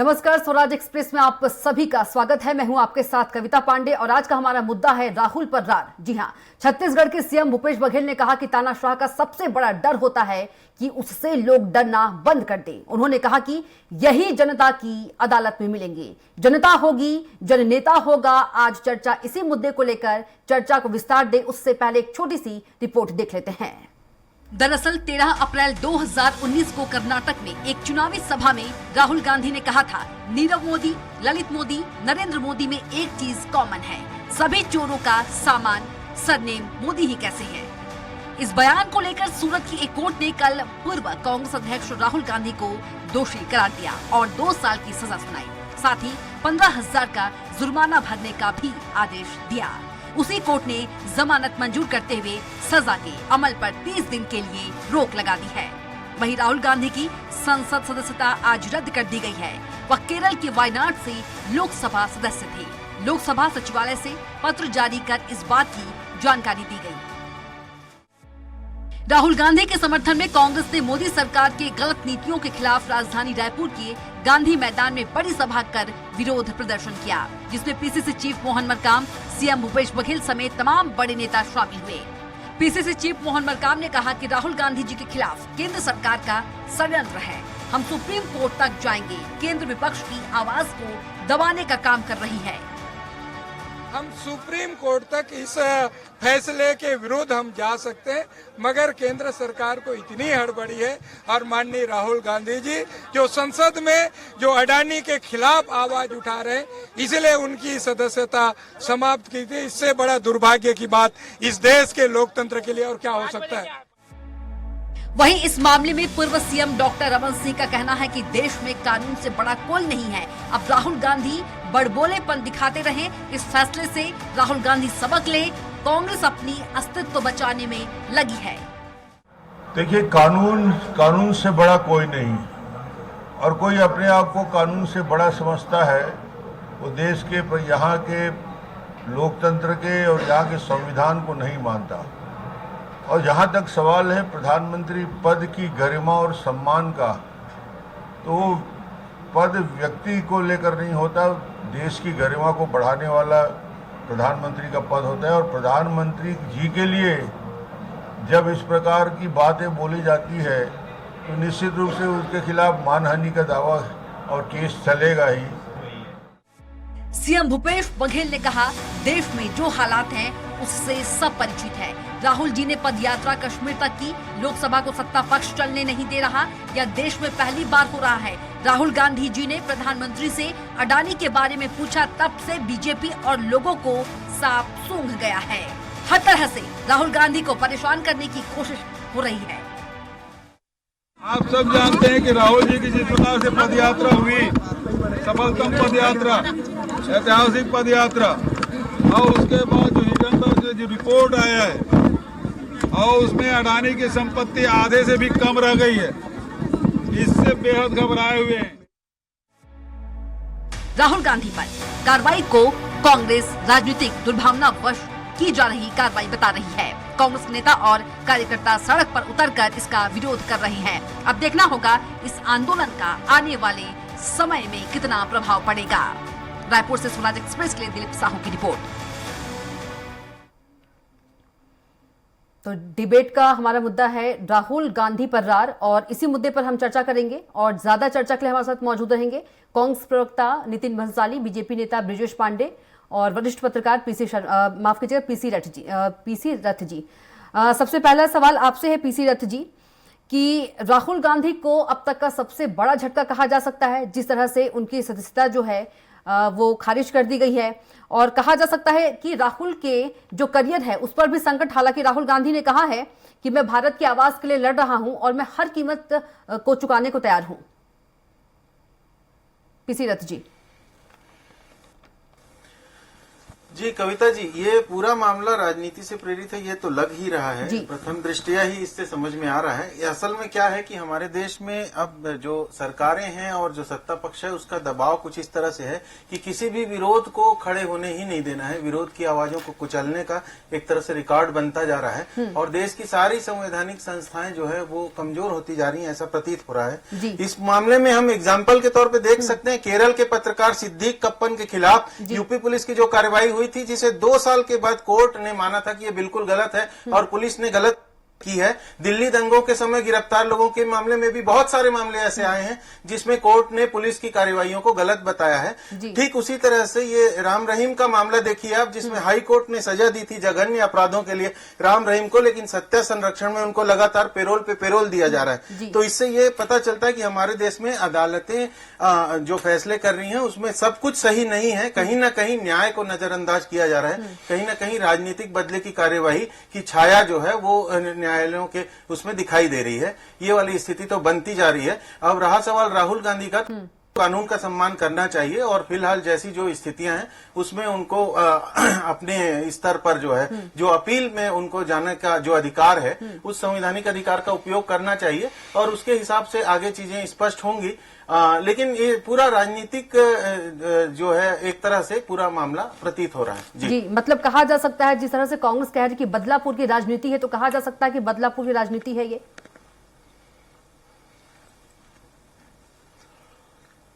नमस्कार, स्वराज एक्सप्रेस में आप सभी का स्वागत है। मैं हूं आपके साथ कविता पांडे और आज का हमारा मुद्दा है राहुल पर रार। जी हां, छत्तीसगढ़ के सीएम भूपेश बघेल ने कहा कि तानाशाह का सबसे बड़ा डर होता है कि उससे लोग डरना बंद कर दें। उन्होंने कहा कि यही जनता की अदालत में मिलेंगे, जनता होगी, जननेता होगा। आज चर्चा इसी मुद्दे को लेकर चर्चा को विस्तार दे उससे पहले एक छोटी सी रिपोर्ट देख लेते हैं। दरअसल 13 अप्रैल 2019 को कर्नाटक में एक चुनावी सभा में राहुल गांधी ने कहा था, नीरव मोदी, ललित मोदी, नरेंद्र मोदी में एक चीज कॉमन है, सभी चोरों का सामान सरनेम मोदी ही कैसे है। इस बयान को लेकर सूरत की एक कोर्ट ने कल पूर्व कांग्रेस अध्यक्ष राहुल गांधी को दोषी करार दिया और 2 साल की सजा सुनाई। साथ ही 15,000 का जुर्माना भरने का भी आदेश दिया। उसी कोर्ट ने जमानत मंजूर करते हुए सजा के अमल पर 30 दिन के लिए रोक लगा दी है। वहीं राहुल गांधी की संसद सदस्यता आज रद्द कर दी गई है। वह केरल के वायनाड से लोकसभा सदस्य थे। लोकसभा सचिवालय से पत्र जारी कर इस बात की जानकारी दी गई। राहुल गांधी के समर्थन में कांग्रेस ने मोदी सरकार के गलत नीतियों के खिलाफ राजधानी रायपुर के गांधी मैदान में बड़ी सभा कर विरोध प्रदर्शन किया, जिसमें PCC chief Mohan Markam, CM Bhupesh Baghel समेत तमाम बड़े नेता शामिल हुए। पीसीसी चीफ मोहन मरकाम ने कहा कि राहुल गांधी जी के खिलाफ केंद्र सरकार का षड्यंत्र है। हम सुप्रीम कोर्ट तक जाएंगे। केंद्र विपक्ष की आवाज को दबाने का काम कर रही है। हम सुप्रीम कोर्ट तक इस फैसले के विरुद्ध हम जा सकते हैं, मगर केंद्र सरकार को इतनी हड़बड़ी है और माननीय राहुल गांधी जी जो संसद में जो अडानी के खिलाफ आवाज उठा रहे हैं, इसलिए उनकी सदस्यता समाप्त की थी। इससे बड़ा दुर्भाग्य की बात इस देश के लोकतंत्र के लिए और क्या हो सकता है। वहीं इस मामले में पूर्व सीएम डॉक्टर रमन सिंह का कहना है कि देश में कानून से बड़ा कोई नहीं है। अब राहुल गांधी बड़बोलेपन दिखाते रहे। इस फैसले से राहुल गांधी सबक ले, कांग्रेस अपनी अस्तित्व बचाने में लगी है। देखिए, कानून से बड़ा कोई नहीं, और कोई अपने आप को कानून से बड़ा समझता है वो देश के यहाँ के लोकतंत्र के और यहाँ के संविधान को नहीं मानता। और जहाँ तक सवाल है प्रधानमंत्री पद की गरिमा और सम्मान का, तो पद व्यक्ति को लेकर नहीं होता, देश की गरिमा को बढ़ाने वाला प्रधानमंत्री का पद होता है। और प्रधानमंत्री जी के लिए जब इस प्रकार की बातें बोली जाती है तो निश्चित रूप से उसके खिलाफ मानहानि का दावा और केस चलेगा ही। सीएम भूपेश बघेल ने कहा, देश में जो हालात हैं उससे सब परिचित है। राहुल जी ने पदयात्रा कश्मीर तक की, लोकसभा को सत्ता पक्ष चलने नहीं दे रहा। यह देश में पहली बार हो रहा है। राहुल गांधी जी ने प्रधानमंत्री से अडानी के बारे में पूछा, तब से बीजेपी और लोगों को साफ सूंघ गया है। हर तरह से राहुल गांधी को परेशान करने की कोशिश हो रही है। आप सब जानते हैं कि राहुल जी की जिस प्रकार से पदयात्रा हुई, सफलतम पदयात्रा, ऐतिहासिक पदयात्रा, और उसके बाद जो हिडनबर्ग से जो रिपोर्ट आया है और उसमें अडानी की संपत्ति आधे से भी कम रह गई है, इससे बेहद घबराए हुए हैं। राहुल गांधी पर कार्रवाई को कांग्रेस राजनीतिक दुर्भावनावश की जा रही कार्रवाई बता रही है। कांग्रेस नेता और कार्यकर्ता सड़क पर उतरकर इसका विरोध कर रहे हैं। अब देखना होगा इस आंदोलन का आने वाले समय में कितना प्रभाव पड़ेगा। रायपुर से स्वराज एक्सप्रेस के लिए दिलीप साहू की रिपोर्ट। तो डिबेट का हमारा मुद्दा है राहुल गांधी पर रार, और इसी मुद्दे पर हम चर्चा करेंगे। और ज्यादा चर्चा के लिए हमारे साथ मौजूद रहेंगे कांग्रेस प्रवक्ता नितिन भंसाली, बीजेपी नेता ब्रिजेश पांडे और वरिष्ठ पत्रकार पीसी रथ जी। सबसे पहला सवाल आपसे है पीसी रथ जी, कि राहुल गांधी को अब तक का सबसे बड़ा झटका कहा जा सकता है, जिस तरह से उनकी सदस्यता जो है वो खारिज कर दी गई है, और कहा जा सकता है कि राहुल के जो करियर है उस पर भी संकट। हालांकि राहुल गांधी ने कहा है कि मैं भारत की आवाज के लिए लड़ रहा हूं और मैं हर कीमत को चुकाने को तैयार हूं। पीसी रथ जी। जी कविता जी, ये पूरा मामला राजनीति से प्रेरित है, ये तो लग ही रहा है। जी। प्रथम दृष्टया ही इससे समझ में आ रहा है। ये असल में क्या है कि हमारे देश में अब जो सरकारें हैं और जो सत्ता पक्ष है उसका दबाव कुछ इस तरह से है कि किसी भी विरोध को खड़े होने ही नहीं देना है। विरोध की आवाजों को कुचलने का एक तरह से रिकॉर्ड बनता जा रहा है और देश की सारी संवैधानिक संस्थाएं जो है वो कमजोर होती जा रही है, ऐसा प्रतीत हो रहा है। इस मामले में हम एग्जाम्पल के तौर पर देख सकते हैं केरल के पत्रकार सिद्दीक कप्पन के खिलाफ यूपी पुलिस की जो कार्रवाई हुई थी, जिसे 2 साल के बाद कोर्ट ने माना था कि ये बिल्कुल गलत है और पुलिस ने गलत की है। दिल्ली दंगों के समय गिरफ्तार लोगों के मामले में भी बहुत सारे मामले ऐसे आए हैं जिसमें कोर्ट ने पुलिस की कार्रवाइयों को गलत बताया है। ठीक उसी तरह से ये राम रहीम का मामला देखिए आप, जिसमें हाई कोर्ट ने सजा दी थी जघन्य अपराधों के लिए राम रहीम को, लेकिन सत्या संरक्षण में उनको लगातार पेरोल पे पेरोल दिया जा रहा है। तो इससे ये पता चलता है कि हमारे देश में अदालतें जो फैसले कर रही हैं उसमें सब कुछ सही नहीं है। कहीं ना कहीं न्याय को नजरअंदाज किया जा रहा है, कहीं ना कहीं राजनीतिक बदले की कार्यवाही की छाया जो है वो न्यायालयों के उसमें दिखाई दे रही है। ये वाली स्थिति तो बनती जा रही है। अब रहा सवाल राहुल गांधी का, कानून का सम्मान करना चाहिए और फिलहाल जैसी जो स्थितियां हैं उसमें उनको अपने स्तर पर जो है जो अपील में उनको जाने का जो अधिकार है उस संवैधानिक अधिकार का उपयोग करना चाहिए और उसके हिसाब से आगे चीजें स्पष्ट होंगी। लेकिन ये पूरा राजनीतिक जो है एक तरह से पूरा मामला प्रतीत हो रहा है। जी मतलब कहा जा सकता है, जिस तरह से कांग्रेस कह रही है कि बदलापुर की राजनीति है, तो कहा जा सकता है कि बदलापुर की राजनीति है ये।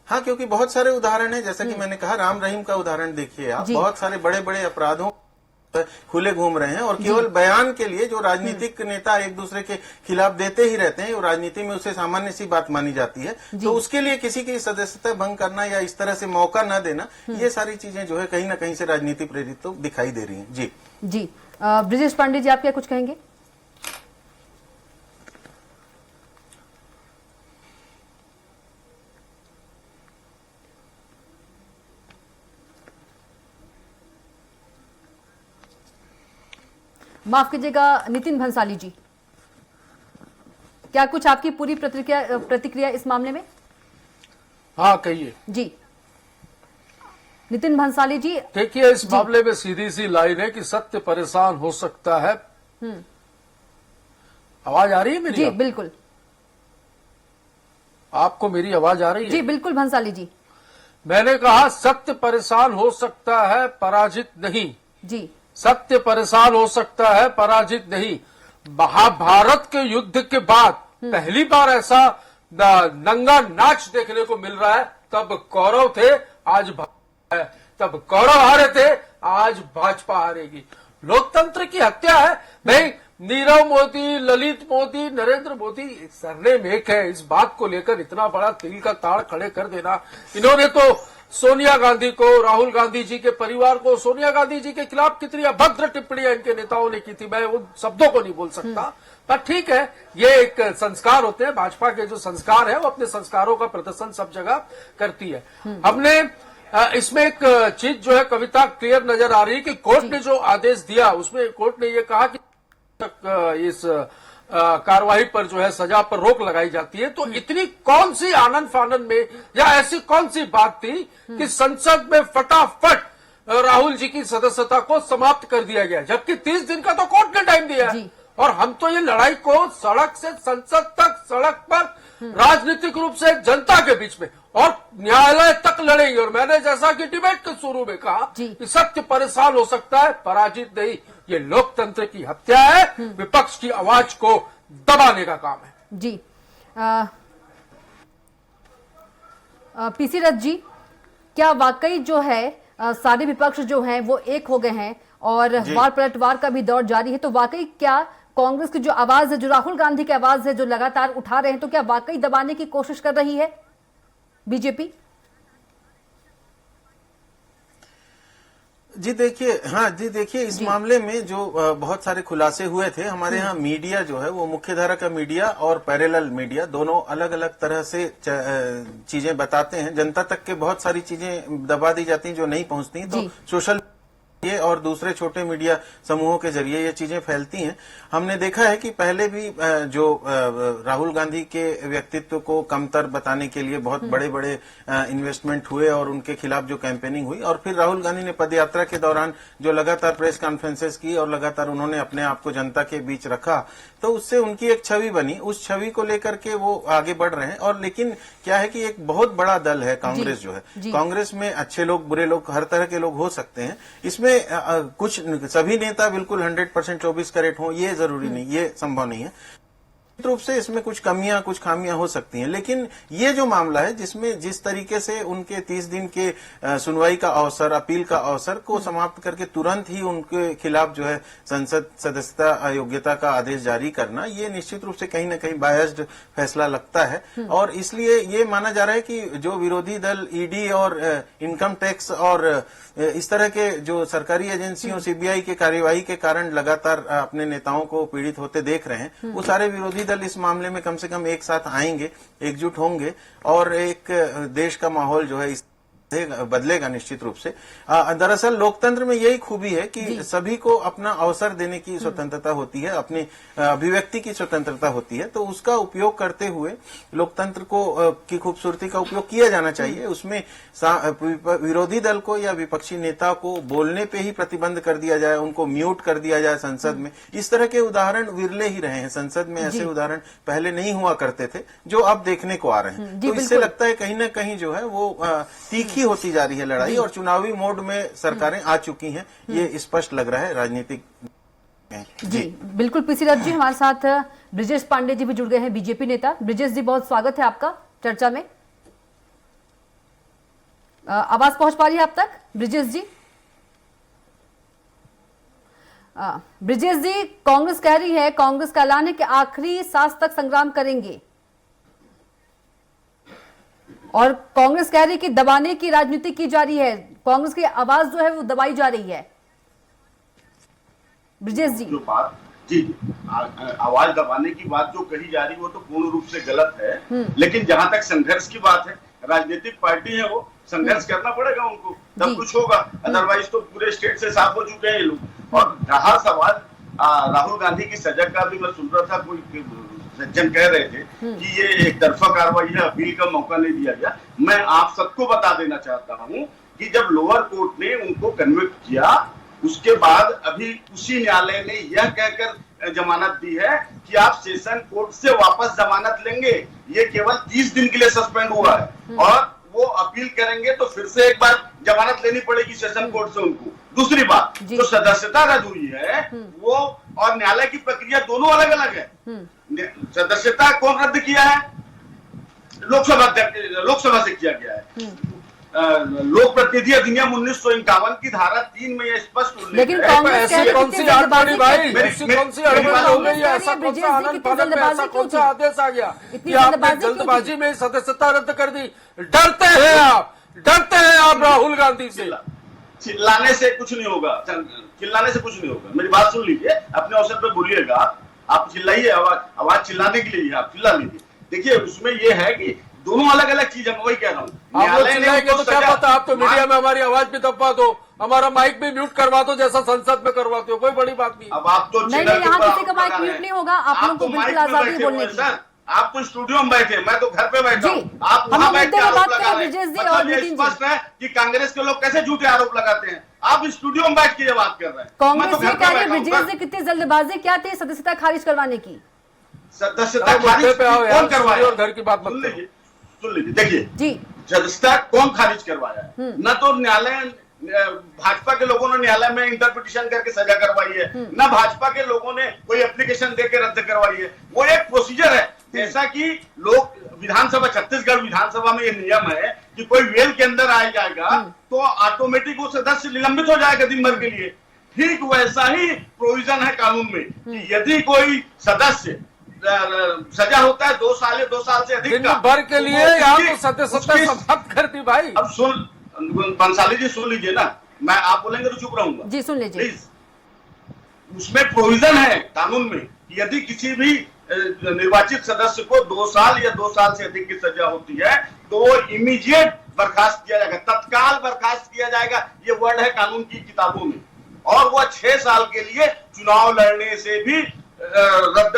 हाँ, क्योंकि बहुत सारे उदाहरण हैं, जैसा कि मैंने कहा राम रहीम का उदाहरण देखिए आप, बहुत सारे बड़े बड़े अपराधों खुले घूम रहे हैं और केवल बयान के लिए जो राजनीतिक नेता एक दूसरे के खिलाफ देते ही रहते हैं, राजनीति में उसे सामान्य सी बात मानी जाती है। तो उसके लिए किसी की सदस्यता भंग करना या इस तरह से मौका न देना, ये सारी चीजें जो है कहीं ना कहीं से राजनीति प्रेरित तो दिखाई दे रही हैं। जी ब्रिजेश पांडे जी, आप क्या कुछ कहेंगे? माफ कीजिएगा नितिन भंसाली जी, क्या कुछ आपकी पूरी प्रतिक्रिया इस मामले में? हाँ कहिए जी नितिन भंसाली जी। देखिए, इस मामले में सीधी सी लाइन है कि सत्य परेशान हो सकता है। आवाज आ रही है मेरी? जी बिल्कुल। आपको मेरी आवाज आ रही है? जी बिल्कुल भंसाली जी। मैंने कहा सत्य परेशान हो सकता है, पराजित नहीं। जी सत्य परेशान हो सकता है, पराजित नहीं। महाभारत के युद्ध के बाद पहली बार ऐसा नंगा नाच देखने को मिल रहा है। तब कौरव थे, आज भाजपा है। तब कौरव हारे थे, आज भाजपा हारेगी। लोकतंत्र की हत्या है भाई। नीरव मोदी, ललित मोदी, नरेंद्र मोदी, सरनेम एक है। इस बात को लेकर इतना बड़ा तिल का ताड़ खड़े कर देना, इन्होंने तो सोनिया गांधी को, राहुल गांधी जी के परिवार को, सोनिया गांधी जी के खिलाफ कितनी अभद्र टिप्पणियां इनके नेताओं ने की थी, मैं उन शब्दों को नहीं बोल सकता, पर ठीक है, ये एक संस्कार होते हैं। भाजपा के जो संस्कार है वो अपने संस्कारों का प्रदर्शन सब जगह करती है। हमने इसमें एक चीज जो है कविता क्लियर नजर आ रही है कि कोर्ट ने जो आदेश दिया उसमें कोर्ट ने ये कहा कि इस कार्रवाई पर जो है सजा पर रोक लगाई जाती है। तो इतनी कौन सी आनंद फानंद में या ऐसी कौन सी बात थी कि संसद में फटाफट राहुल जी की सदस्यता को समाप्त कर दिया गया, जबकि 30 दिन का तो कोर्ट ने टाइम दिया है। और हम तो ये लड़ाई को सड़क से संसद तक, सड़क पर राजनीतिक रूप से जनता के बीच में और न्यायालय तक लड़ेंगे। और मैंने जैसा कि डिबेट के शुरू में कहा कि सत्य परेशान हो सकता है, पराजित नहीं। ये लोकतंत्र की हत्या है, विपक्ष की आवाज को दबाने का काम है। जी पीसी रथ जी, क्या वाकई जो है सारे विपक्ष जो हैं वो एक हो गए हैं और वार पलटवार का भी दौर जारी है, तो वाकई क्या कांग्रेस की जो आवाज है, जो राहुल गांधी की आवाज है, जो लगातार उठा रहे हैं, तो क्या वाकई दबाने की कोशिश कर रही है बीजेपी? जी देखिए, इस मामले में जो बहुत सारे खुलासे हुए थे, हमारे यहाँ मीडिया जो है वो मुख्यधारा का मीडिया और पैरेलल मीडिया दोनों अलग अलग तरह से चीजें बताते हैं। जनता तक के बहुत सारी चीजें दबा दी जाती हैं जो नहीं पहुंचती। तो सोशल ये और दूसरे छोटे मीडिया समूहों के जरिए ये चीजें फैलती हैं। हमने देखा है कि पहले भी जो राहुल गांधी के व्यक्तित्व को कमतर बताने के लिए बहुत बड़े बड़े इन्वेस्टमेंट हुए और उनके खिलाफ जो कैंपेनिंग हुई, और फिर राहुल गांधी ने पदयात्रा के दौरान जो लगातार प्रेस कॉन्फ्रेंसेस की और लगातार उन्होंने अपने आप को जनता के बीच रखा, तो उससे उनकी एक छवि बनी। उस छवि को लेकर के वो आगे बढ़ रहे हैं। और लेकिन क्या है कि एक बहुत बड़ा दल है कांग्रेस जो है, कांग्रेस में अच्छे लोग, बुरे लोग, हर तरह के लोग हो सकते हैं। इसमें कुछ सभी नेता बिल्कुल 100% 24 कैरेट हों, ये जरूरी नहीं, ये संभव नहीं है। निश्चित रूप से इसमें कुछ कमियां, कुछ खामियां हो सकती हैं, लेकिन ये जो मामला है जिसमें जिस तरीके से उनके 30 दिन के सुनवाई का अवसर, अपील का अवसर को समाप्त करके तुरंत ही उनके खिलाफ जो है संसद सदस्यता अयोग्यता का आदेश जारी करना, ये निश्चित रूप से कहीं न कहीं बायस्ड फैसला लगता है। और इसलिए ये माना जा रहा है कि जो विरोधी दल ईडी और इनकम टैक्स और इस तरह के जो सरकारी एजेंसियों, सीबीआई के कार्यवाही के कारण लगातार अपने नेताओं को पीड़ित होते देख रहे हैं, वो सारे विरोधी दल इस मामले में कम से कम एक साथ आएंगे, एकजुट होंगे और एक देश का माहौल जो है इस बदलेगा निश्चित रूप से। दरअसल लोकतंत्र में यही खूबी है कि सभी को अपना अवसर देने की स्वतंत्रता होती है, अपनी अभिव्यक्ति की स्वतंत्रता होती है, तो उसका उपयोग करते हुए लोकतंत्र को की खूबसूरती का उपयोग किया जाना चाहिए। उसमें विरोधी दल को या विपक्षी नेता को बोलने पे ही प्रतिबंध कर दिया जाए, उनको म्यूट कर दिया जाए संसद में, इस तरह के उदाहरण विरले ही रहे हैं। संसद में ऐसे उदाहरण पहले नहीं हुआ करते थे, जो अब देखने को आ रहे हैं। तो इससे लगता है कहीं न कहीं जो है वो तीखी होती जा रही है लड़ाई, और चुनावी मोड में सरकारें आ चुकी हैं, ये स्पष्ट लग रहा है राजनीतिक। जी बिल्कुल। पीसी रथ जी, हमारे साथ ब्रिजेश पांडे जी भी जुड़ गए हैं, बीजेपी नेता। ब्रिजेश जी, बहुत स्वागत है आपका चर्चा में। आवाज पहुंच पा रही है आप तक ब्रिजेश जी? ब्रिजेश जी, कांग्रेस कह रही है, कांग्रेस का ऐलान है कि आखिरी सांस तक संग्राम करेंगे, और कांग्रेस कह रही है कि दबाने की राजनीति की जा रही है, कांग्रेस की आवाज जो है वो दबाई जा रही है। ब्रिजेश जी, जो बात जी आवाज दबाने की बात जो कही जा रही वो तो पूर्ण रूप से गलत है। लेकिन जहां तक संघर्ष की बात है, राजनीतिक पार्टी है, वो संघर्ष करना पड़ेगा उनको, तब कुछ होगा। अदरवाइज तो पूरे स्टेट से साफ हो चुके हैं ये लोग। और रहा सवाल राहुल गांधी की सजा का, भी मैं सुन रहा था, कोई सज्जन कह रहे थे कि ये एक तरफा कार्रवाई है, अपील का मौका नहीं दिया गया। मैं आप सबको बता देना चाहता हूं कि जब लोअर कोर्ट ने उनको कन्विक्ट किया, उसके बाद अभी उसी न्यायालय ने यह कहकर जमानत दी है कि आप सेशन कोर्ट से वापस जमानत लेंगे। ये केवल 30 दिन के लिए सस्पेंड हुआ है, और वो अपील करेंगे तो फिर से एक बार जमानत लेनी पड़ेगी सेशन कोर्ट से उनको। दूसरी बात, जो सदस्यता रद्द हुई है वो और न्यायालय की प्रक्रिया दोनों अलग अलग है। सदस्यता कौन रद्द किया है? लोकसभा से किया गया है। लोक प्रतिनिधि अधिनियम 1951 की धारा 3 में यह स्पष्ट उल्लेख है। लेकिन कांग्रेस कह रही है कौन सी हड़बड़ी भाई, कौन सी हड़बड़ी हो गई है? ऐसा कौन सा आनंद फलन में ऐसा कौन सा आदेश आ गया कि आपने जल्दबाजी में सदस्यता रद्द कर दी? डरते हैं आप, डरते हैं आप राहुल गांधी से। चिल्लाने से कुछ नहीं होगा, चिल्लाने से कुछ नहीं होगा। मेरी बात सुन लीजिए, अपने अवसर पे बोलिएगा। आप चिल्लाइए, आवाज चिल्लाने के लिए आप चिल्ला लीजिए। देखिए, उसमें यह है कि दोनों अलग अलग चीज है, मैं वही कह रहा हूँ। तो क्या पता, आप तो मीडिया में हमारी आवाज भी दबा दो, हमारा माइक भी म्यूट करवा दो, जैसा संसद में करवाते हो, कोई बड़ी बात नहीं। अब आप तो नहीं, यहाँ किसी का माइक म्यूट नहीं होगा, आप लोगों को बिल्कुल आजादी है बोलने की। आप तो स्टूडियो में बैठे, मैं तो घर पे बैठा हूँ। आप हम वहां बैठ के आरोप लगा रहे हैं। मतलब ये स्पष्ट है कि कांग्रेस के लोग कैसे झूठे आरोप लगाते हैं। आप स्टूडियो में बैठ के ये बात कर रहे हैं। कांग्रेस ये कह रही है ब्रिजेश जी कितनी जल्दबाजी क्या थी सदस्यता खारिज करवाने की? सदस्यता खारिज कौन करवाया? घर की बात सुन लीजिए, देखिए जी, सदस्यता कौन खारिज करवाया है? न तो न्यायालय, भाजपा के लोगों ने न्यायालय में इंटरप्रिटेशन करके सजा करवाई है, न भाजपा के लोगों ने कोई एप्लीकेशन देके रद्द करवाई है। वो एक प्रोसीजर है, जैसा कि लोग विधानसभा, छत्तीसगढ़ विधानसभा में ये नियम है कि कोई वेल के अंदर आ जाएगा तो ऑटोमेटिक वो सदस्य निलंबित हो जाएगा दिन भर के लिए। ठीक वैसा ही प्रोविजन है कानून में कि यदि कोई सदस्य सजा होता है 2 साल या 2 साल से अधिक दिन भर के लिए, यहाँ तो सदस्यता समाप्त कर दी भाई। अब सुन बंसाली जी, सुन लीजिए ना, मैं आप बोलेंगे तो चुप रहूंगा जी, सुन लीजिए प्लीज। उसमें प्रोविजन है कानून में कि यदि किसी भी निर्वाचित सदस्य को 2 साल या 2 साल से अधिक की सजा होती है तो वो इमीडिएट बर्खास्त किया जाएगा, तत्काल बर्खास्त किया जाएगा, ये वर्ड है कानून की किताबों में। और वह 6 साल के लिए चुनाव लड़ने से भी रद्द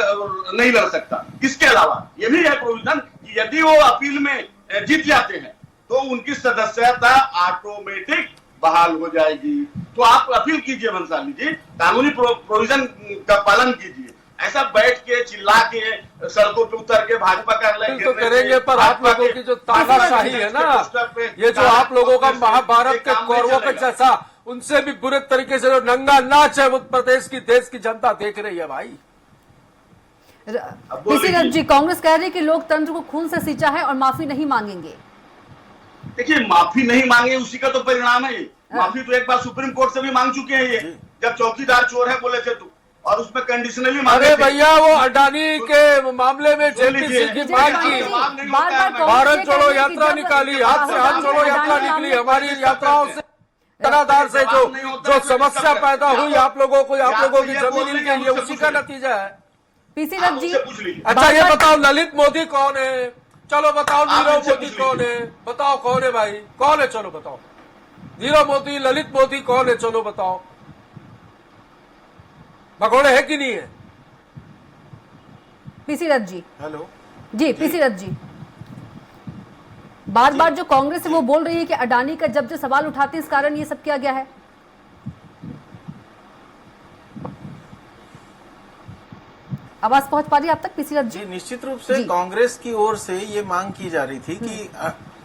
नहीं लड़ सकता। इसके अलावा ये भी है प्रोविजन कि यदि वो अपील में जीत जाते हैं तो उनकी सदस्यता ऑटोमेटिक बहाल हो जाएगी। तो आप अपील कीजिए भंसाली जी, कानूनी प्रोविजन का पालन कीजिए। ऐसा बैठ के चिल्ला के सड़कों पे उतर के भाजपा कार्यालय तो करेंगे, पर आप लोगों की जो तानाशाही है ना, ये जो आप लोगों का महाभारत के कौरवों के जैसा, उनसे भी बुरे तरीके से जो नंगा नाच है उत्तर प्रदेश की देश की जनता देख रही है भाई। पीसी दत्त जी, कांग्रेस कह रही है कि लोकतंत्र को खून से सींचा है और माफी नहीं मांगेंगे। देखिए, माफी नहीं मांगे उसी का तो परिणाम है ये। माफी तो एक बार सुप्रीम कोर्ट से भी मांग चुके हैं ये, जब चौकीदार चोर है बोले थे तो, और उसमें कंडीशनली मांगे अरे थे। भैया, वो अडानी के मामले में जेपीसी की मांग की, भारत जोड़ो यात्रा निकाली, हाथ से हाथ जोड़ो यात्रा निकली, हमारी यात्राओं से लगातार से जो समस्या पैदा हुई आप लोगों को, आप लोगों की जमीन के लिए, उसी का नतीजा है। पीसी दत्त जी, अच्छा ये बताओ ललित मोदी कौन है? चलो बताओ नीरव मोदी कौन है? बताओ कौन है भाई, कौन है? चलो बताओ, नीरव मोदी, ललित मोदी कौन है? चलो बताओ, भगोड़े है कि नहीं है? पीसी दत्त जी, हेलो जी पीसी दत्त जी, बार बार जो कांग्रेस है वो बोल रही है कि अडानी का जब सवाल उठाते हैं इस कारण ये सब किया गया है। आवाज पहुंच पा रही है आप तक पीसी दत्त जी? जी, निश्चित रूप से कांग्रेस की ओर से ये मांग की जा रही थी कि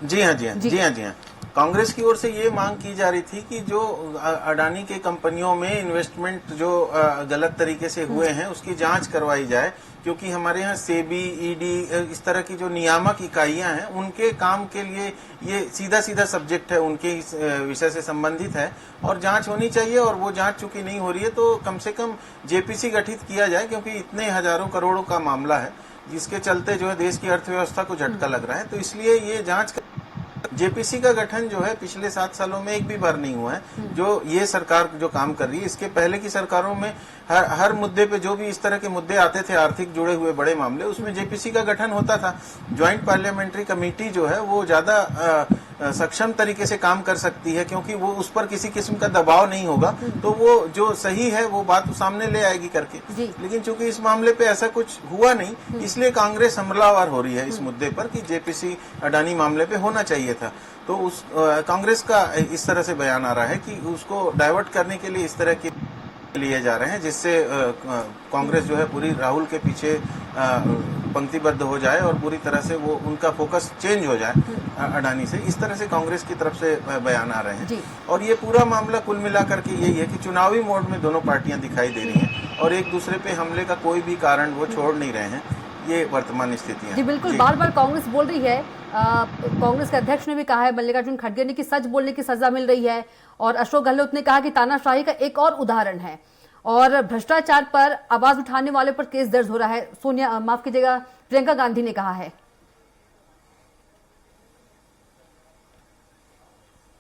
जी हाँ, कांग्रेस की ओर से ये मांग की जा रही थी कि जो अडानी के कंपनियों में इन्वेस्टमेंट जो गलत तरीके से हुए हैं उसकी जांच करवाई जाए, क्योंकि हमारे यहाँ सेबी, ईडी, इस तरह की जो नियामक इकाइयां हैं उनके काम के लिए ये सीधा सीधा सब्जेक्ट है, उनके विषय से संबंधित है और जांच होनी चाहिए। और वो जांच चूंकि नहीं हो रही है तो कम से कम जेपीसी गठित किया जाए, क्योंकि इतने हजारों करोड़ों का मामला है जिसके चलते जो है देश की अर्थव्यवस्था को झटका लग रहा है। तो इसलिए ये जांच जेपीसी का गठन जो है पिछले 7 सालों में एक भी बार नहीं हुआ है। जो ये सरकार जो काम कर रही है, इसके पहले की सरकारों में हर मुद्दे पे जो भी इस तरह के मुद्दे आते थे, आर्थिक जुड़े हुए बड़े मामले, उसमें जेपीसी का गठन होता था। ज्वाइंट पार्लियामेंट्री कमेटी जो है वो ज्यादा सक्षम तरीके से काम कर सकती है, क्योंकि वो उस पर किसी किस्म का दबाव नहीं होगा, तो वो जो सही है वो बात सामने ले आएगी करके। लेकिन चूंकि इस मामले पे ऐसा कुछ हुआ नहीं, इसलिए कांग्रेस हमलावर हो रही है इस मुद्दे पर कि जेपीसी अडानी मामले पे होना चाहिए था। तो उस कांग्रेस का इस तरह से बयान आ रहा है कि उसको डाइवर्ट करने के लिए इस तरह के लिए जा रहे हैं, जिससे कांग्रेस जो है पूरी राहुल के पीछे पंक्तिबद्ध हो जाए और पूरी तरह से वो उनका फोकस चेंज हो जाए अडानी से। इस तरह से कांग्रेस की तरफ से बयान आ रहे हैं। और ये पूरा मामला कुल मिलाकर के यही है कि चुनावी मोड में दोनों पार्टियां दिखाई दे रही हैं और एक दूसरे पे हमले का कोई भी कारण वो छोड़ नहीं रहे हैं। ये वर्तमान स्थितियां जी बिल्कुल। बार बार कांग्रेस बोल रही है, कांग्रेस के अध्यक्ष ने भी कहा है, मल्लिकार्जुन खड़गे ने, कि सच बोलने की सजा मिल रही है। और अशोक गहलोत ने कहा कि तानाशाही का एक और उदाहरण है और भ्रष्टाचार पर आवाज उठाने वाले पर केस दर्ज हो रहा है। सोनिया, माफ कीजिएगा, प्रियंका गांधी ने कहा है।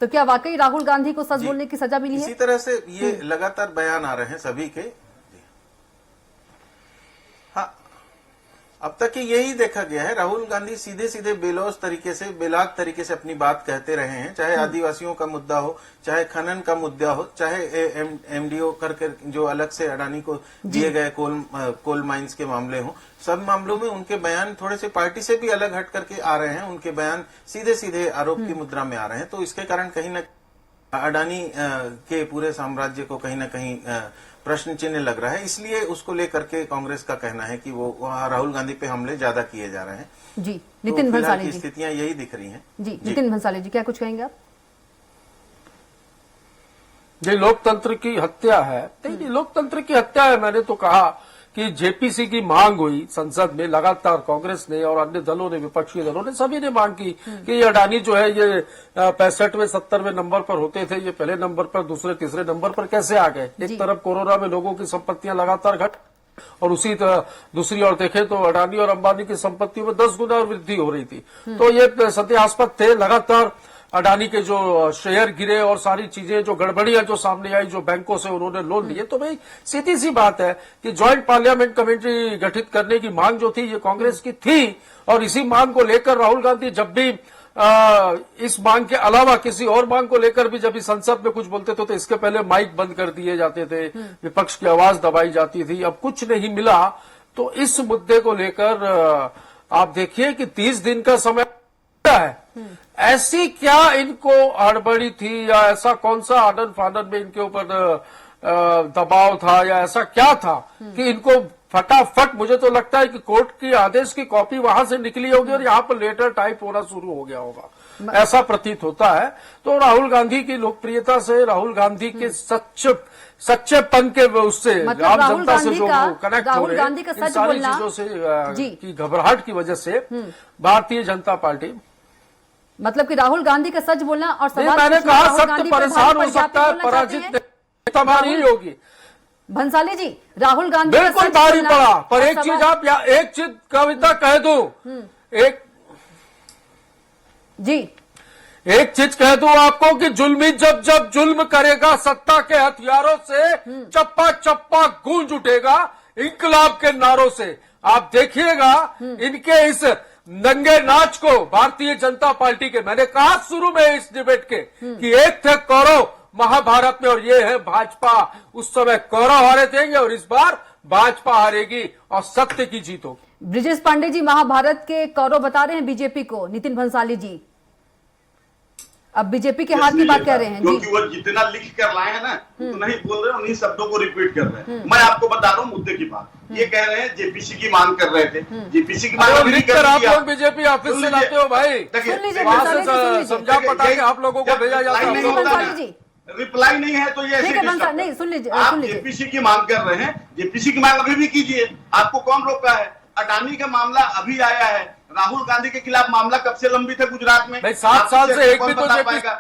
तो क्या वाकई राहुल गांधी को सच बोलने की सजा मिली है? इसी तरह से ये लगातार बयान आ रहे हैं सभी के। हाँ, अब तक यही देखा गया है, राहुल गांधी सीधे सीधे बेलौज तरीके से, बेलाग तरीके से अपनी बात कहते रहे हैं, चाहे आदिवासियों का मुद्दा हो, चाहे खनन का मुद्दा हो, चाहे एमडीओ करके जो अलग से अडानी को दिए गए कोल माइंस के मामले हो, सब मामलों में उनके बयान थोड़े से पार्टी से भी अलग हट करके आ रहे हैं। उनके बयान सीधे सीधे आरोप की मुद्रा में आ रहे हैं। तो इसके कारण कहीं न अडानी के पूरे साम्राज्य को कहीं न कहीं प्रश्न चिन्ह लग रहा है। इसलिए उसको लेकर के कांग्रेस का कहना है कि वो राहुल गांधी पे हमले ज्यादा किए जा रहे हैं। जी नितिन भंसाली जी, स्थितियां यही दिख रही हैं। जी नितिन भंसाली जी, क्या कुछ कहेंगे आप? ये लोकतंत्र की हत्या है। नहीं, लोकतंत्र की हत्या है। मैंने तो कहा कि जेपीसी की मांग हुई संसद में, लगातार कांग्रेस ने और अन्य दलों ने, विपक्षी दलों ने, सभी ने मांग की कि ये अडानी जो है ये 65वें 70वें नंबर पर होते थे, ये पहले नंबर पर, दूसरे तीसरे नंबर पर कैसे आ गए? एक तरफ कोरोना में लोगों की संपत्तियां लगातार घट और उसी तरह दूसरी ओर देखें तो अडानी और अंबानी की संपत्तियों में 10 गुना वृद्धि हो रही थी। तो ये सत्यास्पद थे। लगातार अडानी के जो शेयर गिरे और सारी चीजें, जो गड़बड़ियां जो सामने आई, जो बैंकों से उन्होंने लोन लिए, तो भाई सीधी सी बात है कि ज्वाइंट पार्लियामेंट कमेटी गठित करने की मांग जो थी ये कांग्रेस की थी। और इसी मांग को लेकर राहुल गांधी जब भी इस मांग के अलावा किसी और मांग को लेकर भी जब इस संसद में कुछ बोलते थे तो इसके पहले माइक बंद कर दिए जाते थे, विपक्ष की आवाज दबाई जाती थी। अब कुछ नहीं मिला तो इस मुद्दे को लेकर आप देखिए कि 30 दिन का समय है। ऐसी क्या इनको हड़बड़ी थी या ऐसा कौन सा आनन फानन में इनके ऊपर दबाव था या ऐसा क्या था कि इनको फटाफट, मुझे तो लगता है कि कोर्ट की आदेश की कॉपी वहां से निकली होगी और यहाँ पर लेटर टाइप होना शुरू हो गया होगा, ऐसा प्रतीत होता है। तो राहुल गांधी की लोकप्रियता से, राहुल गांधी के सच्चेपन के उससे, मतलब आम राहुल जनता से गांधी जो का- कनेक्ट हो राहुल रहे गांधी का हैं, इन सच सारी बोलना- चीजों से जी। की घबराहट की वजह से भारतीय जनता पार्टी, मतलब कि राहुल गांधी का सच बोलना और नहीं, सवाल मैंने पूछना कहा राहुल सत्य गांधी पर परेशान भाजपा हो सकता है, जाति बोलना पराजित चाहते हैं? नहीं होगी। भंसाली जी, राहुल गांधी का बिल्कुल सच भारी बोलना पड़ा, पर और एक चीज सवाल- आप या एक चीज कविता कह दूं, एक चीज कह दूं आपको कि जुल्मी जब जब जुल्म करेगा सत्ता के हथियारों से चप्पा चप्पा गूंज उठेगा इंकलाब के नारों से। आप देखिएगा इनके इस नंगे नाच को भारतीय जनता पार्टी के, मैंने कहा शुरू में इस डिबेट के कि एक थे कौरव महाभारत में और ये है भाजपा। उस समय कौरव हारे थे और इस बार भाजपा हारेगी और सत्य की जीत होगी। ब्रिजेश पांडे जी महाभारत के कौरव बता रहे हैं बीजेपी को, नितिन भंसाली जी अब बीजेपी के हाथ की बात कह रहे हैं क्योंकि जी। वो जितना लिख कर लाए हैं ना उतना ही बोल रहे हैं, उन्हीं शब्दों को रिपीट कर रहे हैं। मैं आपको बता रहा हूँ मुद्दे की बात। ये कह रहे हैं जेपीसी की मांग कर रहे थे, जेपीसी की मांग अभी लिख कर कर आप दी लोग बीजेपी ऑफिस से लाते हो भाई, सुन लीजिए वहां भंसाली जी, सुन से लीजिए। समझा पटा के आप लोगों को भेजा जाता नहीं, है। भंसाली जी। रिप्लाई नहीं है तो ये ऐसे ठीक है disturb भंसाली, नहीं, सुन लीजिए, आप सुन लीजिए। जेपीसी की मांग कर रहे हैं, जेपीसी की मांग अभी भी कीजिए, आपको कौन रोका है? अडानी का मामला अभी आया है, राहुल गांधी के खिलाफ मामला कब से लंबित है गुजरात में? भाई 7 साल से एक कौन भी तो बता जेपीसी पाएगा?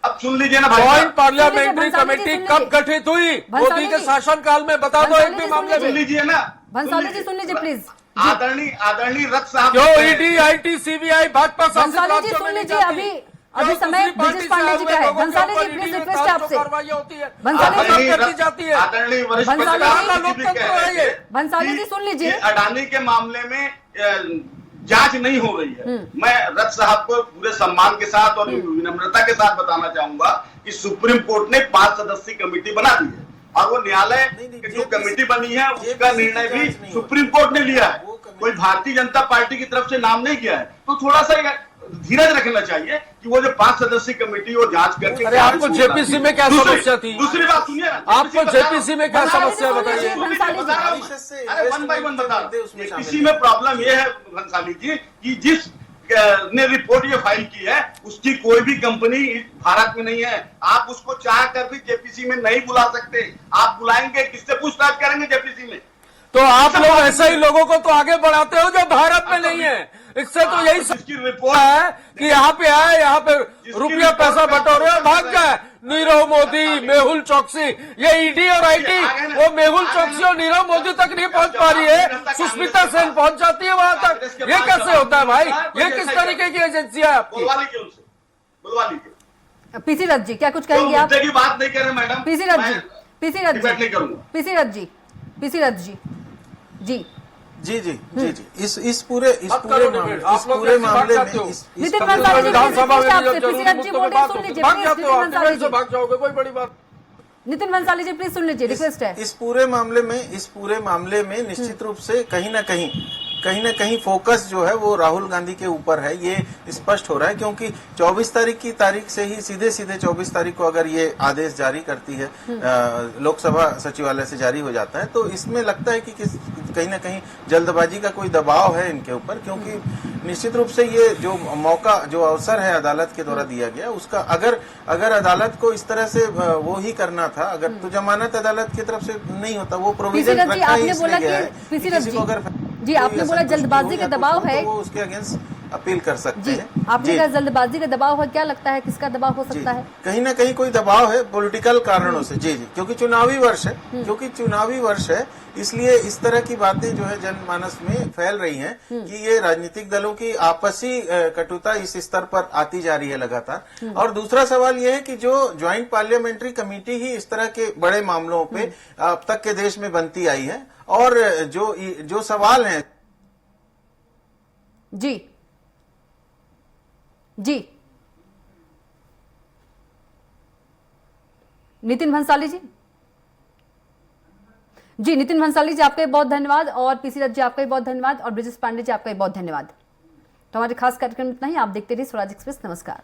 अब सुन लीजिए ना भाई ज्वाइंट साहब। पार्लियामेंट्री भंसाली जी, कमेटी सुन कब लीजिए। गठित हुई भंसाली मोदी के जी। शासनकाल में? बता दो भंसाली एक भी जी, सुन मामले लीजिए। सुन में। लीजिए ना, भंसाली जी सुन लीजिए प्लीज। आदरणीय रथ साहब क्यों ईडी आईटी सीबीआई भाजपा शासित भंसाली जी राज्यों सुन में नहीं लीजिए, जाती? अभी क्यों समय दूसरी पार्टी ब्रिजेश से पांडे जी हुए का है। लोगों के भंसाली ऊपर जी प्लीज ईडी रिक्वेस्ट है जो आपसे। कार्रवाई होती है भंसाली जी, आदरणीय करती जाती है। आदरणीय वरिष्ठ भंसाली पत्रकार जी, जी भी कह रहे थे भंसाली जी कि- सुन लीजिए। कि अडानी के मामले में जांच नहीं हो रही है। मैं रथ साहब को पूरे सम्मान के साथ और विनम्रता के साथ बताना चाहूंगा कि सुप्रीम कोर्ट ने 5 सदस्यीय कमेटी बना दी है और वो न्यायालय की जो कमेटी बनी है उसका निर्णय भी सुप्रीम कोर्ट ने लिया है, कोई भारतीय जनता पार्टी की तरफ से नाम नहीं किया है। तो थोड़ा सा धीरज रखना चाहिए कि वो जो 5 सदस्यीय कमेटी वो जांच करके अरे आपको जेपीसी में क्या समस्या थी? दूसरी बात सुनिए ना, आपको जेपीसी में क्या भंसाली जी समस्या सुन बताइए? लीजिए, भंसाली जी। अरे वन बाई वन बता रहा हूं। जेपीसी में प्रॉब्लम ये है भंसाली जी कि जिस ने रिपोर्ट ये फाइल की है उसकी कोई भी कंपनी भारत में नहीं है। आप उसको चाह कर भी जेपीसी में नहीं बुला सकते। आप बुलाएंगे किससे पूछताछ करेंगे जेपीसी में? तो आप लोग ऐसे ही लोगों को तो आगे बढ़ाते हो जो भारत में नहीं है। इससे तो यही जिसकी समझ रिपोर्ट है कि यहाँ पे आए, यहाँ पे रुपया पैसा बटोरे और भाग जाए। नीरव मोदी, मेहुल चौकसी, ये ईडी और आईटी वो मेहुल चौकसी और नीरव मोदी तक नहीं पहुंच पा रही है, सुष्मिता सेन पहुंच जाती है वहां तक। ये कैसे होता है भाई? ये किस तरीके की एजेंसी है आपकी? बुलवा लीजिए उनसे, बुलवा लीजिए। पीसी रथ जी क्या कुछ तो कहेंगे आप? मुद्दे की बात नहीं कर रहे मैडम। पीसी रथ जी, मैं पीसी रथ डिबेट जी, नहीं करूंगा। पीसी रथ जी, पीसी रथ जी जी इस पूरे आप करो डिबेट। आप लोग ऐसी भाग मामले जाते में हो। नितिन भंसाली जी विधानसभा में आपसे जब पीसी जरूरी रथ जी मुद्दों बोल पे रहे हैं, बात सुन होगी लीजिए तो भाग प्लीज। जाते हो नितिन आप, भंसाली डिबेट से जी, भाग जाओगे, कोई बड़ी बात। नितिन भंसाली जी प्लीज सुन लीजिए, रिक्वेस्ट है। इस पूरे मामले में निश्चित रूप से कहीं ना कहीं फोकस जो है वो राहुल गांधी के ऊपर है, ये स्पष्ट हो रहा है। क्योंकि 24 तारीख की तारीख से ही सीधे 24 तारीख को अगर ये आदेश जारी करती है, लोकसभा सचिवालय से जारी हो जाता है, तो इसमें लगता है कि कहीं ना कहीं जल्दबाजी का कोई दबाव है इनके ऊपर। क्योंकि निश्चित रूप से ये जो मौका, जो अवसर है अदालत के द्वारा दिया गया, उसका अगर अदालत को इस तरह से वो ही करना था, अगर तो जमानत अदालत की तरफ से नहीं होता, वो प्रोविजन पीसी रथ जी, रखा ही आपने इसलिए बोला गया कि है पीसी कि रथ किसी जी, को अगर जी, आपने बोला जल्दबाजी का दबाव है, तो वो उसके अगेंस्ट अपील कर सकते जी हैं। आपने जी। कहा जल्दबाजी का दबाव है, क्या लगता है किसका दबाव हो जी, सकता है? कहीं ना कहीं कोई दबाव है पॉलिटिकल कारणों से। जी, क्योंकि चुनावी वर्ष है, इसलिए इस तरह की बातें जो है जनमानस में फैल रही हैं कि ये राजनीतिक दलों की आपसी कटुता इस स्तर पर आती जा रही है लगातार। और दूसरा सवाल ये है कि जो ज्वाइंट पार्लियामेंट्री कमेटी ही इस तरह के बड़े मामलों पे अब तक के देश में बनती आई है, और जो सवाल हैं जी जी नितिन भंसाली जी। जी नितिन भंसाली जी आपका बहुत धन्यवाद, और पीसी दत्त जी आपका भी बहुत धन्यवाद, और ब्रिजेश पांडे जी आपका भी बहुत धन्यवाद। तो हमारे खास कार्यक्रम में इतना ही। आप देखते रहिए स्वराज एक्सप्रेस। नमस्कार।